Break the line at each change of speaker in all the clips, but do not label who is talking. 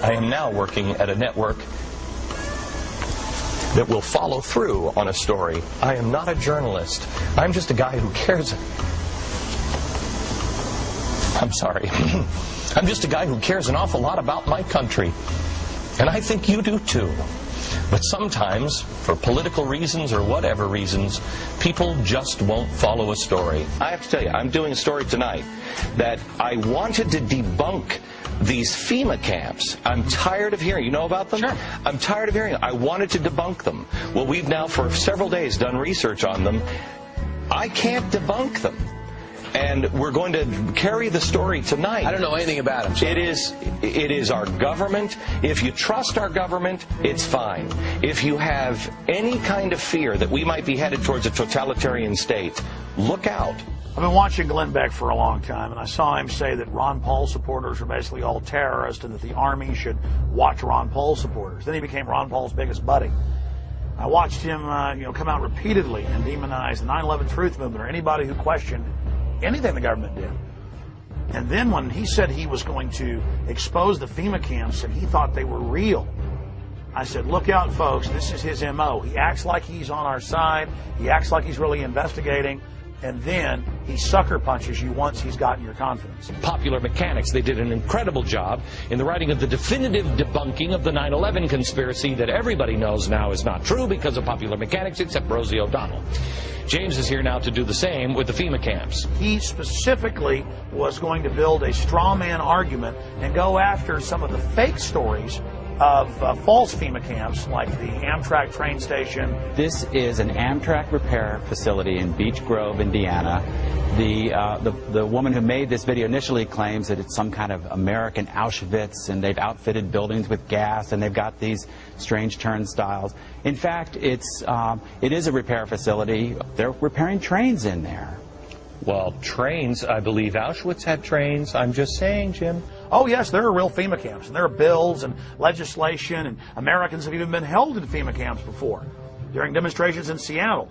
I am now working at a network that will follow through on a story. I am not a journalist. I'm just a guy who cares. I'm sorry. I'm just a guy who cares an awful lot about my country. And I think you do too. But sometimes, for political reasons or whatever reasons, people just won't follow a story. I have to tell you, I'm doing a story tonight that I wanted to debunk these FEMA camps. I'm tired of hearing. You know about them?
Sure.
I'm tired of hearing. I wanted to debunk them. Well, we've now for several days done research on them. I can't debunk them. And we're going to carry the story tonight.
I don't know anything about him. So.
It is our government. If you trust our government, it's fine. If you have any kind of fear that we might be headed towards a totalitarian state, look out.
I've been watching Glenn Beck for a long time, and I saw him say that Ron Paul supporters are basically all terrorists and that the Army should watch Ron Paul supporters. Then he became Ron Paul's biggest buddy. I watched him come out repeatedly and demonize the 9/11 Truth Movement or anybody who questioned anything the government did. And then when he said he was going to expose the FEMA camps and he thought they were real, I said, look out, folks, this is his MO. He acts like he's on our side. He acts like he's really investigating. And then he sucker punches you once he's gotten your confidence.
Popular Mechanics, they did an incredible job in the writing of the definitive debunking of the 9/11 conspiracy that everybody knows now is not true because of Popular Mechanics, except Rosie O'Donnell. James is here now to do the same with the FEMA camps.
He specifically was going to build a straw man argument and go after some of the fake stories of false FEMA camps, like the Amtrak train station.
This is an Amtrak repair facility in Beech Grove, Indiana. The woman who made this video initially claims that it's some kind of American Auschwitz, and they've outfitted buildings with gas, and they've got these strange turnstiles. In fact, it is a repair facility. They're repairing trains in there.
Well, trains, I believe Auschwitz had trains. I'm just saying, Jim.
Oh, yes, there are real FEMA camps, and there are bills and legislation, and Americans have even been held in FEMA camps before during demonstrations in Seattle.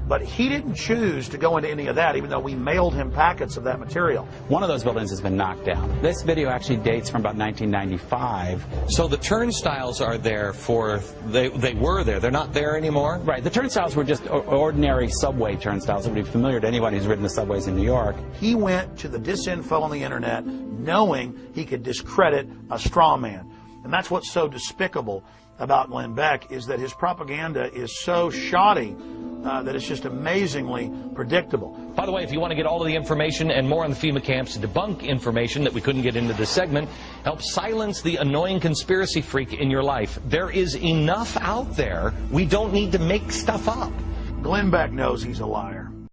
But he didn't choose to go into any of that, even though we mailed him packets of that material.
One of those buildings has been knocked down. This video actually dates from about 1995.
So the turnstiles are there for, they were there. They're not there anymore?
Right. The turnstiles were just ordinary subway turnstiles that would be familiar to anyone who's ridden the subways in New York.
He went to the disinfo on the internet knowing he could discredit a straw man. And that's what's so despicable about Glenn Beck, is that his propaganda is so shoddy that it's just amazingly predictable.
By the way, if you want to get all of the information and more on the FEMA camps, debunk information that we couldn't get into this segment, help silence the annoying conspiracy freak in your life. There is enough out there. We don't need to make stuff up.
Glenn Beck knows he's a liar.